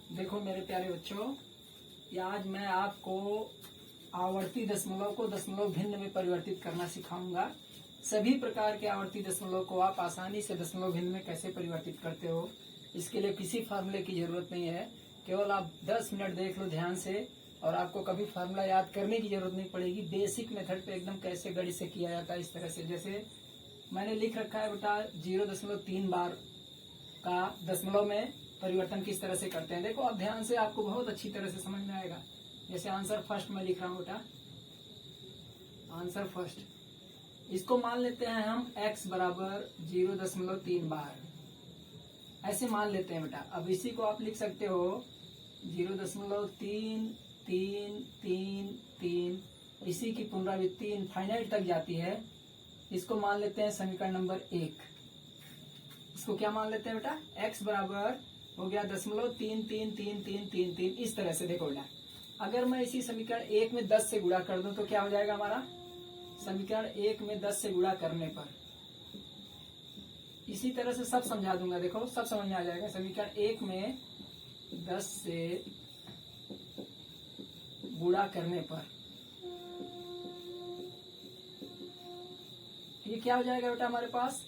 देखो मेरे प्यारे बच्चों, ये आज मैं आपको आवर्ती दशमलव को दशमलव भिन्न में परिवर्तित करना सिखाऊंगा। सभी प्रकार के आवर्ती दशमलव को आप आसानी से दशमलव भिन्न में कैसे परिवर्तित करते हो, इसके लिए किसी फार्मूले की जरूरत नहीं है। केवल आप 10 मिनट देख लो ध्यान से और आपको कभी फार्मूला याद करने की जरूरत नहीं पड़ेगी। बेसिक मेथड पे एकदम कैसे गणित से किया जाता है इस तरह से। जैसे मैंने लिख रखा है बेटा 0.3 बार का दशमलव में परिवर्तन किस तरह से करते हैं। देखो अब ध्यान से, आपको बहुत अच्छी तरह से समझ में आएगा। जैसे आंसर फर्स्ट में लिख रहा हूँ बेटा, आंसर फर्स्ट, इसको मान लेते हैं हम x बराबर 0.3 बार, ऐसे मान लेते हैं बेटा। अब इसी को आप लिख सकते हो 0.3333, इसी की पुनरावृत्ति इनफाइनाइट तक जाती है। इसको मान लेते हैं समीकरण नंबर 1। इसको क्या मान लेते हैं बेटा, x बराबर हो गया 0.333333, इस तरह से। देखो बेटा, अगर मैं इसी समीकरण 1 में 10 से गुणा कर दूं तो क्या हो जाएगा हमारा, समीकरण 1 में 10 से गुणा करने पर, इसी तरह से सब समझा दूंगा। देखो सब समझ में आ जाएगा। समीकरण 1 में 10 से गुणा करने पर ये क्या हो जाएगा बेटा हमारे पास,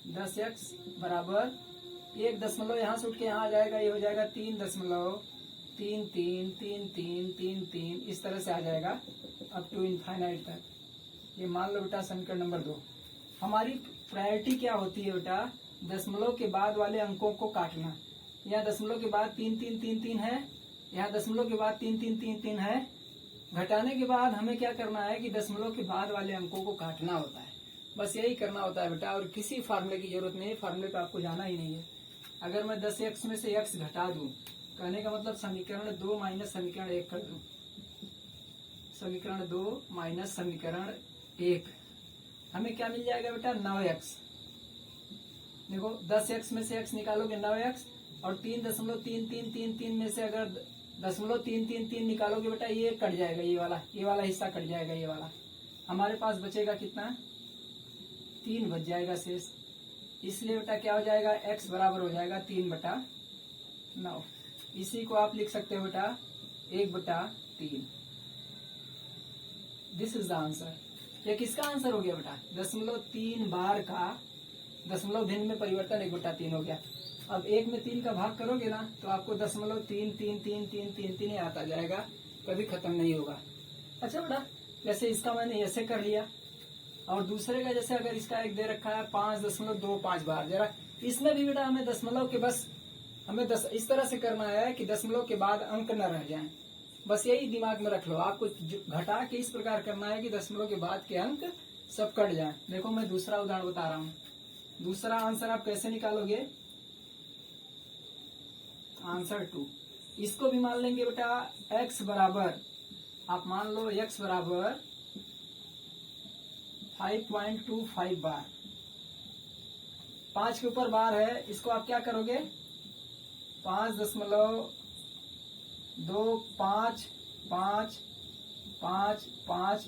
10x बराबर 1 दशमलव यहाँ से उठ के यहाँ आ जाएगा, ये हो जाएगा 3.333333, इस तरह से आ जाएगा अप टू इनफाइनाइट तक। ये मान लो बेटा समीकरण नंबर 2। हमारी प्रायोरिटी क्या होती है बेटा, दशमलव के बाद वाले अंकों को काटना। यहाँ दशमलव के बाद 3333 है, यहाँ दशमलव के बाद 3333 है। घटाने के बाद हमें क्या करना है कि दशमलव के बाद वाले अंकों को काटना होता है। बस यही करना होता है बेटा, और किसी फार्मूले की जरूरत नहीं है। फार्मूले पे आपको जाना ही नहीं है। अगर मैं 10x में से x घटा दूं, कहने का मतलब समीकरण 2 माइनस समीकरण 1 कर दूं, समीकरण 2 माइनस समीकरण 1, हमें क्या मिल जाएगा बेटा, 9x। देखो 10x में से x निकालोगे 9x, और 3.3333 में से अगर 0.333 निकालोगे बेटा, ये कट जाएगा, ये वाला हिस्सा कट जाएगा, ये वाला। हमारे पास बचेगा कितना, 3 बच जाएगा शेष। इसलिए बेटा क्या हो जाएगा, x बराबर हो जाएगा 3/9। इसी को आप लिख सकते हो बेटा 1/3। This is the answer. ये किसका आंसर हो गया बेटा, 0.3 बार का दशमलव भिन्न में परिवर्तन 1/3 हो गया। अब 1 में 3 का भाग करोगे ना तो आपको 0.33333 आता जाएगा, कभी खत्म नहीं होगा। अच्छा बेटा, जैसे इसका मैंने ऐसे कर लिया, और दूसरे का जैसे अगर इसका एक दे रखा है 5.25 बार, जरा इसमें भी बेटा हमें दशमलव के बस हमें इस तरह से करना है कि दशमलव के बाद अंक न रह जाएं। बस यही दिमाग में रख लो। आपको घटा के इस प्रकार करना है कि दशमलव के बाद के अंक सब कट जाएं। देखो मैं दूसरा उदाहरण बता रहा हूँ। दूसरा आंसर आप कैसे निकालोगे, आंसर 2। इसको भी मान लेंगे बेटा x बराबर, आप मान लो x बराबर 5.25 बार, 5 के ऊपर बार है। इसको आप क्या करोगे, 5.2555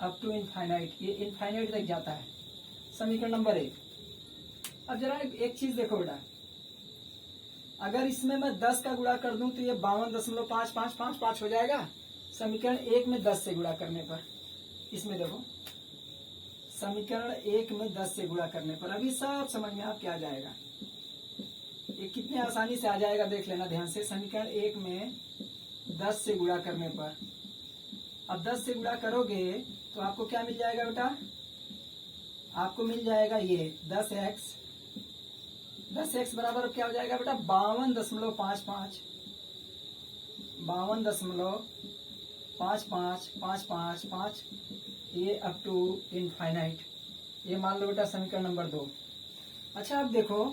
अप टू इनफाइनाइट, ये इनफाइनाइट तक जाता है। समीकरण नंबर 1। अब जरा एक चीज देखो बेटा, अगर इसमें मैं 10 का गुणा कर दूं तो ये 52.5555 हो जाएगा। समीकरण 1 में 10 से गुणा करने पर, इसमें देखो समीकरण 1 में 10 से गुणा करने पर, अभी सब समझ में आपके आ जाएगा। ये कितने आसानी से आ जाएगा देख लेना ध्यान से। समीकरण 1 में 10 से गुणा करने पर, अब 10 से गुणा करोगे तो आपको क्या मिल जाएगा बेटा, आपको मिल जाएगा ये 10x बराबर क्या हो जाएगा बेटा, 52.55, ये अप टू इनफाइनाइट। ये मान लो बेटा समीकरण नंबर 2। अच्छा अब देखो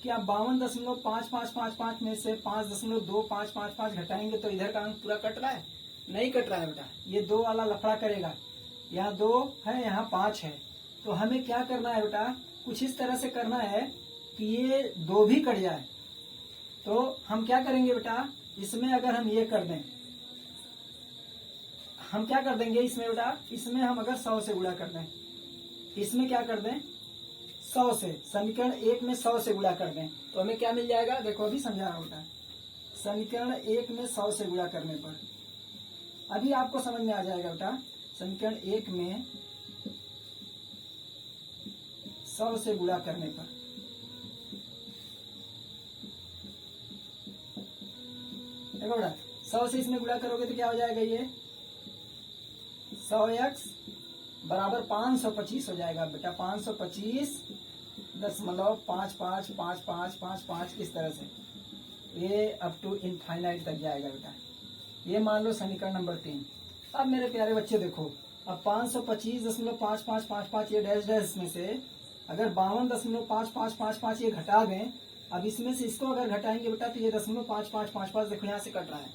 कि आप 52.5555 में से 5.2555 घटाएंगे तो इधर का अंक पूरा कट रहा है, नहीं कट रहा है बेटा। ये 2 वाला लफड़ा करेगा, यहाँ 2 है, यहाँ 5 है। तो हमें क्या करना है बेटा, कुछ इस तरह से करना है कि ये 2 भी कट जाए। तो हम क्या करेंगे बेटा, इसमें अगर हम ये कर दें, हम क्या कर देंगे इसमें बेटा, इसमें हम अगर 100 से गुणा कर दें, इसमें क्या कर दें 100 से, समीकरण 1 में 100 से गुणा कर दें तो हमें क्या मिल जाएगा, देखो अभी समझा रहा होता है। समीकरण 1 में 100 से गुणा करने पर अभी आपको समझ में आ जाएगा बेटा। समीकरण 1 में 100 से गुणा करने पर देखो बेटा 100 से इसमें गुणा करोगे तो क्या हो जाएगा, ये 100x बराबर 525 हो जाएगा बेटा। 525.555555 इस तरह से ये अप टू इनफाइनाइट तक जाएगा बेटा। ये मान लो समीकरण नंबर 3। अब मेरे प्यारे बच्चे देखो, अब 525.5555 ये डैश डैश में से अगर 52.5555 ये घटा दें, अब इसमें से इसको अगर घटाएंगे बेटा तो ये 0.5555 देखो यहाँ से कट रहा है।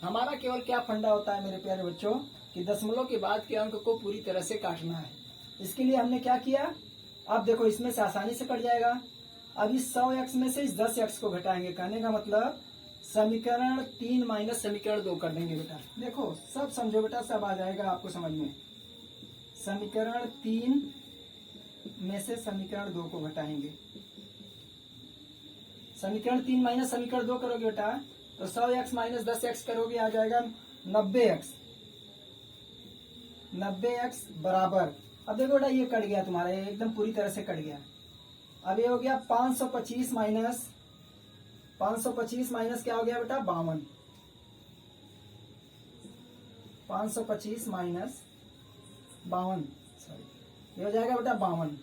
हमारा केवल क्या फंडा होता है मेरे प्यारे बच्चों कि दशमलव के बाद के अंक को पूरी तरह से काटना है। इसके लिए हमने क्या किया, अब देखो इसमें से आसानी से कट जाएगा। अब इस 100x में से इस 10x को घटाएंगे, कहने का मतलब समीकरण 3 माइनस समीकरण 2 कर देंगे बेटा। देखो सब समझो बेटा, सब आ जाएगा आपको समझ में। समीकरण 3 में से समीकरण 2 को घटाएंगे। समीकरण 3 माइनस समीकरण 2 करोगे बेटा तो 100x माइनस 10x करोगे, आ जाएगा 90x। 90x बराबर, अब देखो बेटा ये कट गया तुम्हारा, ये एकदम पूरी तरह से कट गया। अब ये हो गया 525 माइनस 525 माइनस क्या हो गया बेटा, 52। 525 माइनस 52, सॉरी ये हो जाएगा बेटा 52।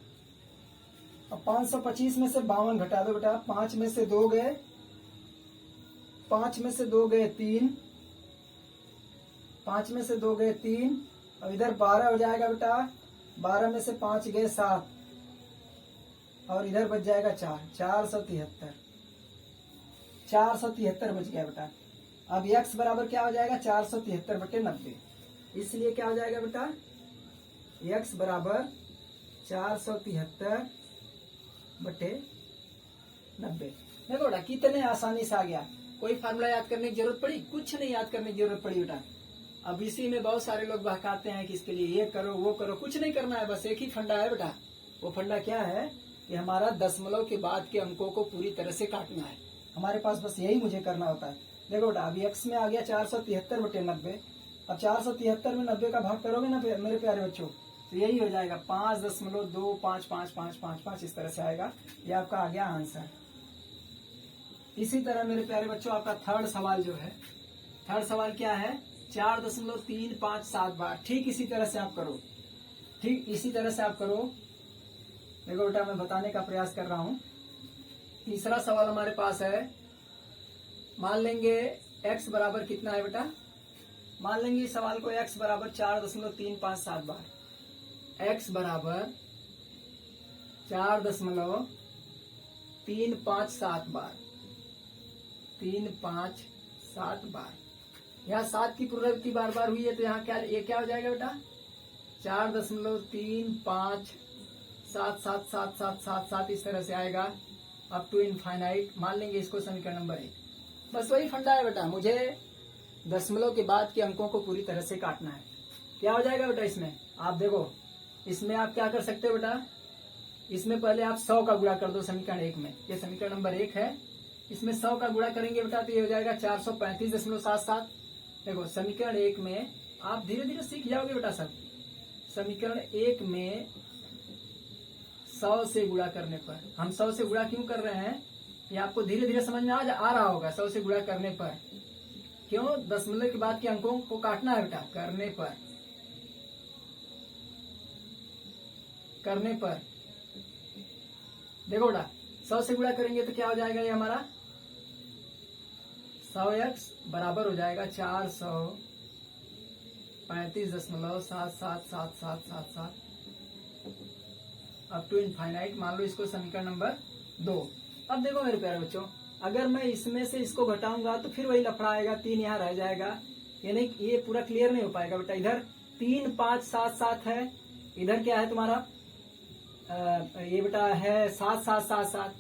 अब 525 में से 52 घटा दो बेटा। 5 में से 2 गए, 5 में से 2 गए 3, 5 में से 2 गए 3। अब इधर 12 हो जाएगा बेटा। 12 में से 5 गए 7 और इधर बच जाएगा 4, 473। 473 बच गया बेटा। अब x बराबर क्या हो जाएगा, 473/90। इसलिए क्या हो जाएगा बेटा, x बराबर 473/90। देखो बेटा कितने आसानी से आ गया। कोई फार्मूला याद करने की जरूरत पड़ी, कुछ नहीं याद करने की जरूरत पड़ी बेटा। अब इसी में बहुत सारे लोग बहकाते हैं कि इसके लिए ये करो वो करो, कुछ नहीं करना है, बस एक ही फंडा है बेटा। वो फंडा क्या है कि हमारा दशमलव के बाद के अंकों को पूरी तरह से काटना है। हमारे पास बस यही मुझे करना होता है। देखो बेटा अभी x में आ गया 473/90। अब 473 में 90 का भाग करोगे ना मेरे प्यारे बच्चों तो यही हो जाएगा 5.2555555 इस तरह से आएगा। ये आपका आ गया आंसर। इसी तरह मेरे प्यारे बच्चों आपका थर्ड सवाल जो है, थर्ड सवाल क्या है, 4.357 बार। ठीक इसी तरह से आप करो, ठीक इसी तरह से आप करो। देखो बेटा मैं बताने का प्रयास कर रहा हूँ। तीसरा सवाल हमारे पास है, मान लेंगे x बराबर कितना है बेटा, मान लेंगे इस सवाल को x बराबर 4.357 बार। x बराबर 4.357 बार, 357 बार। यहाँ 7 की पुनरावृत्ति बार बार हुई है तो यहाँ क्या, ये क्या हो जाएगा बेटा, 4.3577777 इस तरह से आएगा अप टू इनफाइनाइट। मान लेंगे इसको समीकरण नंबर 1। बस वही फंडा है बेटा, मुझे दशमलव के बाद के अंकों को पूरी तरह से काटना है। क्या हो जाएगा बेटा इसमें, आप देखो इसमें आप क्या कर सकते हो बेटा, इसमें पहले आप 100 का गुणा कर दो समीकरण 1 में। ये समीकरण नंबर 1 है, इसमें 100 का गुणा करेंगे बेटा तो ये हो जाएगा 435.77। देखो समीकरण 1 में आप धीरे धीरे सीख जाओगे बेटा सब। समीकरण 1 में 100 से गुणा करने पर, हम 100 से गुणा क्यों कर रहे हैं ये आपको धीरे धीरे समझ में आ रहा होगा। 100 से गुणा करने पर क्यों, दशमलव के बाद के अंकों को काटना है बेटा। करने पर देखो बेटा 100 से गुणा करेंगे तो क्या हो जाएगा, ये हमारा 100x बराबर हो जाएगा 435.777777 अप टू इनफाइनाइट। मान लो इसको समीकरण नंबर 2। अब देखो मेरे प्यारे बच्चों, अगर मैं इसमें से इसको घटाऊंगा तो फिर वही लफड़ा आएगा, 3 यहाँ रह जाएगा, यानी ये पूरा क्लियर नहीं हो पाएगा बेटा। इधर 3577 है, इधर क्या है तुम्हारा ये बेटा है 7777।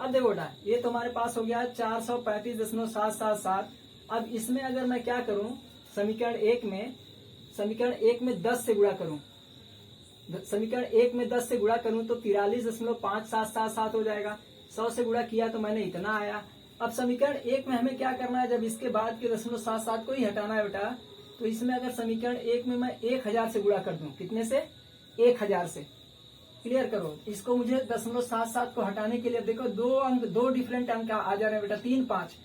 अब देखो बेटा ये तो हमारे पास हो गया 435.777। अब इसमें अगर मैं क्या करूं, समीकरण 1 में 10 से गुणा करूं समीकरण 1 में 10 से गुणा करूं तो 43.5777 हो जाएगा। 100 से गुणा किया तो मैंने इतना आया। अब समीकरण 1 में हमें क्या करना है, जब इसके बाद के 0.77 को ही हटाना है बेटा, तो इसमें अगर समीकरण 1 में मैं 1000 से गुणा कर दूं, कितने से, 1000 से, क्लियर करो इसको। मुझे 0.77 को हटाने के लिए देखो दो डिफरेंट अंक आ जा रहे हैं बेटा, 3, 5।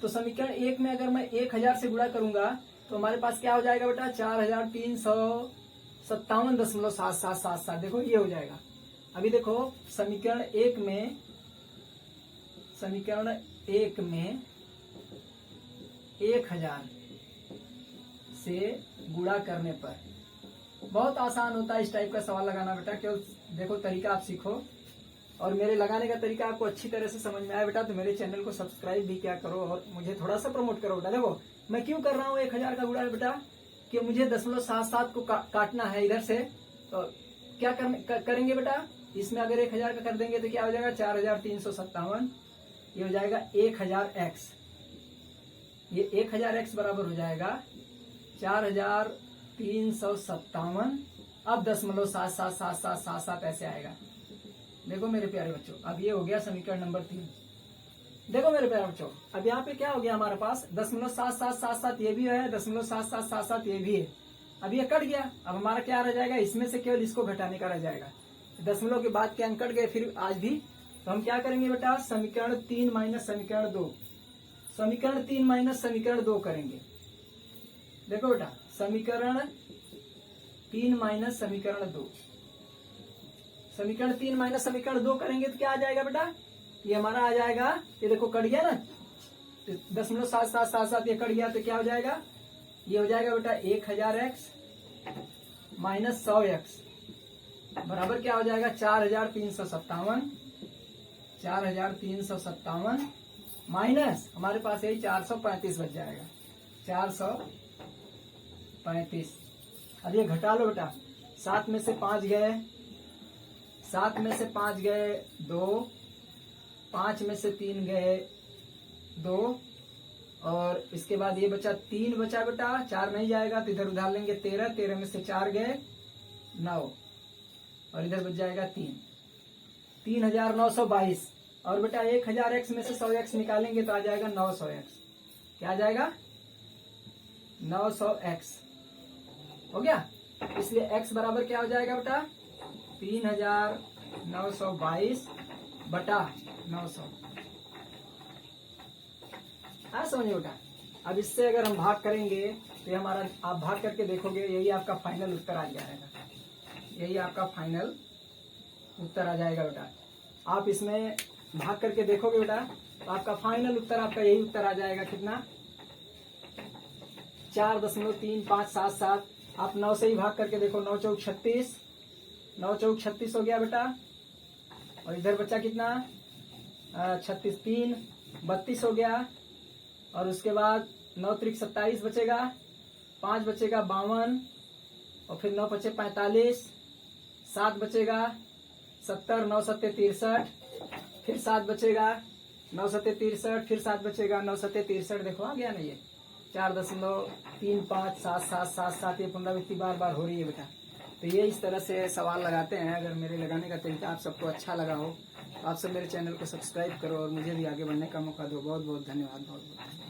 तो समीकरण 1 में अगर मैं 1000 से गुणा करूंगा तो हमारे पास क्या हो जाएगा बेटा, 4357.7777। देखो ये हो जाएगा। अभी देखो समीकरण 1 में 1000 से गुणा करने पर बहुत आसान होता है इस टाइप का सवाल लगाना बेटा। केवल देखो तरीका आप सीखो, और मेरे लगाने का तरीका आपको अच्छी तरह से समझ में आया बेटा तो मेरे चैनल को सब्सक्राइब भी क्या करो और मुझे थोड़ा सा प्रमोट करो बेटा। देखो मैं क्यों कर रहा हूँ 1000 का गुणा बेटा, कि मुझे 0.77 को काटना है इधर से। तो क्या करेंगे बेटा, इसमें अगर 1000 का कर देंगे तो क्या हो जाएगा, 4357। ये हो जाएगा 1000x। ये 1000x बराबर हो जाएगा 4357। अब 0.777777 ऐसे आएगा। देखो मेरे प्यारे बच्चों, अब ये हो गया समीकरण नंबर 3। देखो मेरे प्यारे बच्चों, अब यहाँ पे क्या हो गया हमारे पास, 0.7777 ये भी है, 0.7777 ये भी है। अब ये कट गया। अब हमारा क्या रह जाएगा, इसमें से केवल इसको घटाने का रह जाएगा। दशमलव के बाद के अंक कट गए फिर आज भी। तो हम क्या करेंगे बेटा, समीकरण 3 माइनस समीकरण 2, समीकरण 3 माइनस समीकरण 2 करेंगे। देखो बेटा समीकरण 3 माइनस समीकरण 2, समीकरण 3 माइनस समीकरण 2 करेंगे तो क्या आ जाएगा बेटा, ये हमारा आ जाएगा, ये देखो कट गया ना, 0.7777 ये कट गया तो क्या हो जाएगा, ये हो जाएगा बेटा 1000x माइनस 100x बराबर क्या हो जाएगा 4357 माइनस हमारे पास यही 435 बच जाएगा 435। अब ये घटा लो बेटा, 7 में से 5 गए, 7 में से 5 गए 2, 5 में से 3 गए 2, और इसके बाद ये बचा 3 बचा बेटा, 4 नहीं जाएगा तो इधर उधार लेंगे 13, 13 में से 4 गए 9, और इधर बच जाएगा 3, 3922। और बेटा 1000x में से 100x निकालेंगे तो आ जाएगा 900x। क्या आ जाएगा 900x हो गया। इसलिए x बराबर क्या हो जाएगा बेटा 3922 बटा 900। हाँ समझिए बेटा। अब इससे अगर हम भाग करेंगे तो हमारा, आप भाग करके देखोगे यही आपका फाइनल उत्तर आ जाएगा, यही आपका फाइनल उत्तर आ जाएगा बेटा। आप इसमें भाग करके देखोगे बेटा तो आपका फाइनल उत्तर, आपका यही उत्तर आ जाएगा, कितना 4.3577। आप 9 से ही भाग करके देखो, 9 चौक 36, 9 चौक 36 हो गया बेटा, और इधर बचा कितना 36, 3 32 हो गया, और उसके बाद 9 त्रिक 27 बचेगा, 5 बचेगा 52, और फिर 9 बचे 45, 7 बचेगा 70, 9 सत्ते 63, फिर 7 बचेगा 9 सत्ते 63, फिर 7 बचेगा 9 सत्ते 63। देखो आ गया ना, ये 4.357777 ये पुनरावृत्ति बार बार हो रही है बेटा। तो ये इस तरह से सवाल लगाते हैं। अगर मेरे लगाने का तरीका आप सबको अच्छा लगा हो तो आप सब मेरे चैनल को सब्सक्राइब करो और मुझे भी आगे बढ़ने का मौका दो। बहुत बहुत धन्यवाद, बहुत बहुत।